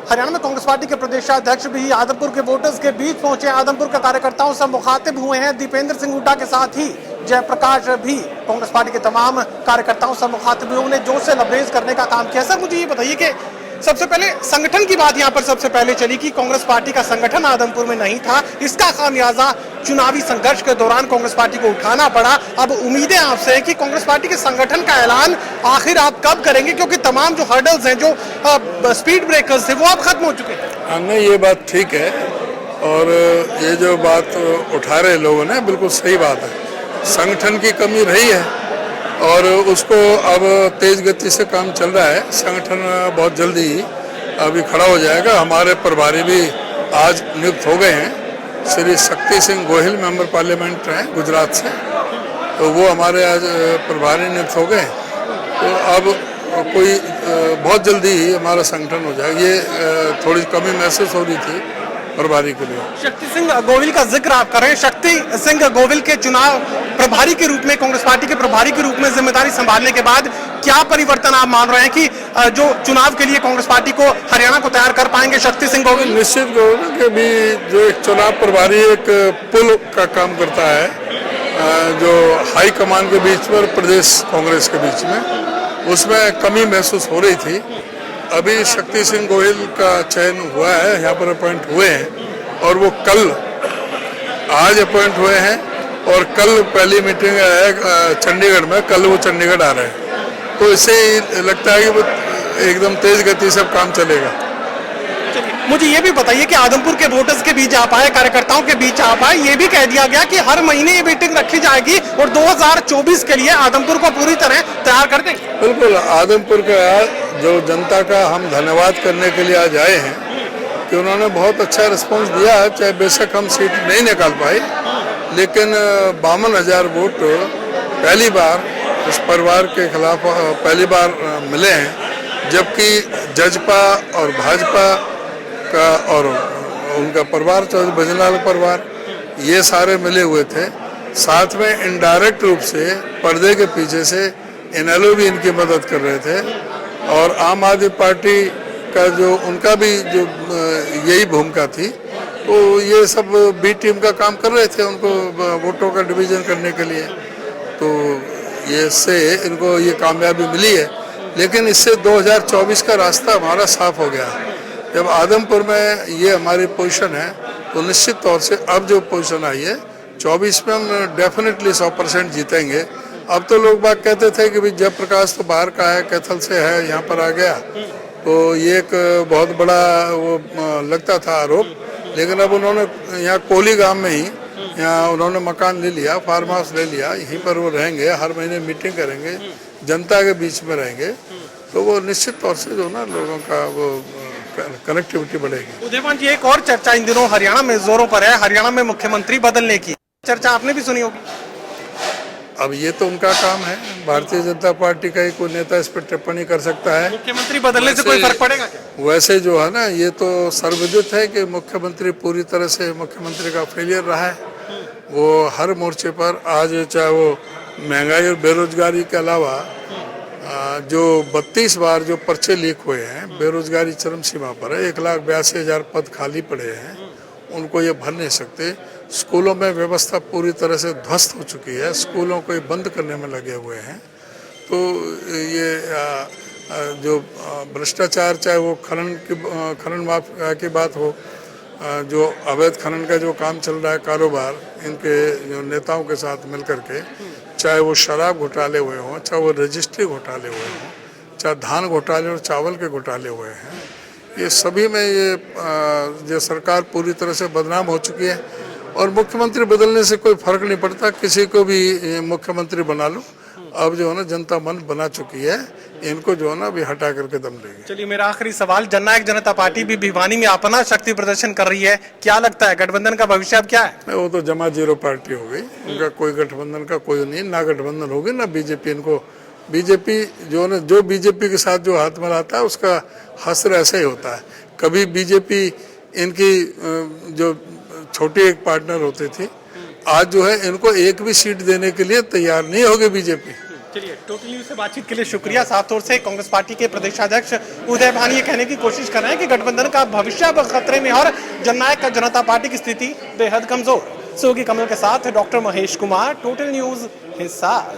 हरियाणा में कांग्रेस पार्टी के प्रदेशाध्यक्ष भी आदमपुर के वोटर्स के बीच पहुंचे, आदमपुर के कार्यकर्ताओं से मुखातिब हुए हैं। दीपेंद्र सिंह हुड्डा के साथ ही जयप्रकाश भी कांग्रेस पार्टी के तमाम कार्यकर्ताओं से मुखातिब हुए, उन्हें जोश से लबरेज करने का काम किया। सर, मुझे ये बताइए कि सबसे पहले संगठन की बात यहाँ पर सबसे पहले चली कि कांग्रेस पार्टी का संगठन आदमपुर में नहीं था, इसका खामियाजा चुनावी संघर्ष के दौरान कांग्रेस पार्टी को उठाना पड़ा। अब उम्मीदें आपसे है कि कांग्रेस पार्टी के संगठन का ऐलान आखिर आप कब करेंगे, क्योंकि तमाम जो हर्डल्स हैं, जो स्पीड ब्रेकर्स थे, वो अब खत्म हो चुके हैं। नहीं, ये बात ठीक है और ये जो बात उठा रहे लोगों ने बिल्कुल सही बात है। संगठन की कमी रही है और उसको अब तेज गति से काम चल रहा है। संगठन बहुत जल्दी अभी खड़ा हो जाएगा। हमारे प्रभारी भी आज नियुक्त हो गए हैं। श्री शक्ति सिंह गोहिल मेंबर पार्लियामेंट हैं गुजरात से, तो वो हमारे आज प्रभारी नियुक्त हो गए। तो अब कोई बहुत जल्दी ही हमारा संगठन हो जाएगा। ये थोड़ी कमी महसूस हो रही थी प्रभारी के लिए। शक्ति सिंह गोविल का जिक्र आप कर रहे हैं। शक्ति सिंह गोविल के चुनाव प्रभारी के रूप में, कांग्रेस पार्टी के प्रभारी के रूप में जिम्मेदारी संभालने के बाद क्या परिवर्तन आप मान रहे हैं कि जो चुनाव के लिए कांग्रेस पार्टी को हरियाणा को तैयार कर पाएंगे शक्ति सिंह गोविल? निश्चित कि भी जो एक चुनाव प्रभारी एक पुल का काम करता है, जो हाई कमान के बीच पर प्रदेश कांग्रेस के बीच में, उसमें कमी महसूस हो रही थी। अभी शक्ति सिंह गोहिल का चयन हुआ है, यहाँ पर अपॉइंट हुए हैं और वो कल आज अपॉइंट हुए हैं और कल पहली मीटिंग है चंडीगढ़ में। कल वो चंडीगढ़ आ रहे हैं, तो इससे लगता है कि वो एकदम तेज गति से काम चलेगा। मुझे ये भी बताइए कि आदमपुर के वोटर्स के बीच आप आए, कार्यकर्ताओं के बीच आप आए, ये भी कह दिया गया कि हर महीने ये मीटिंग रखी जाएगी और 2024 के लिए आदमपुर को पूरी तरह तैयार कर देंगे। बिल्कुल, आदमपुर का जो जनता का हम धन्यवाद करने के लिए आज आए हैं कि उन्होंने बहुत अच्छा रिस्पांस दिया। चाहे बेशक हम सीट नहीं निकाल पाए, लेकिन 52,000 वोट पहली बार इस परिवार के खिलाफ पहली बार मिले हैं, जबकि जजपा और भाजपा का और उनका परिवार, चौधरी भजनलाल परिवार, ये सारे मिले हुए थे। साथ में इनडायरेक्ट रूप से पर्दे के पीछे से इनेलो भी इनकी मदद कर रहे थे और आम आदमी पार्टी का जो उनका भी जो यही भूमिका थी, तो ये सब बी टीम का काम कर रहे थे उनको वोटों का डिवीजन करने के लिए। तो ये इससे इनको ये कामयाबी मिली है, लेकिन इससे 2024 का रास्ता हमारा साफ हो गया। जब आदमपुर में ये हमारी पोजीशन है, तो निश्चित तौर से अब जो पोजीशन आई है 24 में हम डेफिनेटली 100% जीतेंगे। अब तो लोग बात कहते थे कि भाई जयप्रकाश तो बाहर का है, कैथल से है, यहाँ पर आ गया, तो ये एक बहुत बड़ा वो लगता था आरोप। लेकिन अब उन्होंने यहाँ कोली गांव में ही यहाँ उन्होंने मकान ले लिया, फार्म हाउस ले लिया, यहीं पर वो रहेंगे, हर महीने मीटिंग करेंगे, जनता के बीच में रहेंगे, तो वो निश्चित तौर से जो ना लोगों का वो कनेक्टिविटी बढ़ेगी। उदयमान जी, एक और चर्चा इन दिनों हरियाणा में जोरों पर है, हरियाणा में मुख्यमंत्री बदलने की चर्चा आपने भी सुनी होगी। अब ये तो उनका काम है, भारतीय जनता पार्टी का ही कोई नेता इस पर टिप्पणी कर सकता है। मुख्यमंत्री बदलने से कोई फर्क पड़ेगा क्या? वैसे जो है ना, ये तो सर्वविदित है कि मुख्यमंत्री पूरी तरह से मुख्यमंत्री का फेलियर रहा है। वो हर मोर्चे पर आज, चाहे वो महंगाई और बेरोजगारी के अलावा जो 32 बार जो पर्चे लीक हुए हैं, बेरोजगारी चरम सीमा पर है, 1,82,000 पद खाली पड़े हैं, उनको ये भर नहीं सकते। स्कूलों में व्यवस्था पूरी तरह से ध्वस्त हो चुकी है, स्कूलों को बंद करने में लगे हुए हैं। तो ये जो भ्रष्टाचार, चाहे वो खनन माफिया की बात हो, जो अवैध खनन का जो काम चल रहा है, कारोबार इनके जो नेताओं के साथ मिलकर के, चाहे वो शराब घोटाले हुए हों, चाहे वो रजिस्ट्री घोटाले हुए हों, चाहे धान घोटाले और चावल के घोटाले हुए हैं, ये सभी में ये सरकार पूरी तरह से बदनाम हो चुकी है। और मुख्यमंत्री बदलने से कोई फर्क नहीं पड़ता, किसी को भी मुख्यमंत्री बना लो। अब जो है ना, जनता मन बना चुकी है, इनको जो है ना अभी हटा करके दम लेंगे। चलिए, मेरा आखिरी सवाल, जननायक जनता पार्टी भी भिवानी में अपना शक्ति प्रदर्शन कर रही है, क्या लगता है गठबंधन का भविष्य अब क्या है? वो तो जमा जीरो पार्टी हो गई, उनका कोई गठबंधन का कोई नहीं, ना गठबंधन होगी ना बीजेपी। इनको बीजेपी जो बीजेपी के साथ जो हाथ मिलाता है उसका हश्र ऐसा ही होता है। कभी बीजेपी इनकी जो छोटी एक पार्टनर होती थी, आज जो है इनको एक भी सीट देने के लिए तैयार नहीं होगी बीजेपी। चलिए। टोटल न्यूज से बातचीत के लिए शुक्रिया। साफ तौर से कांग्रेस पार्टी के प्रदेशाध्यक्ष उदय भान ये कहने की कोशिश कर रहे हैं कि गठबंधन का भविष्य अब खतरे में और जननायक जनता पार्टी की स्थिति बेहद कमजोर। सोगी कमल के साथ doctor Mahesh Kumar, total news Hisar.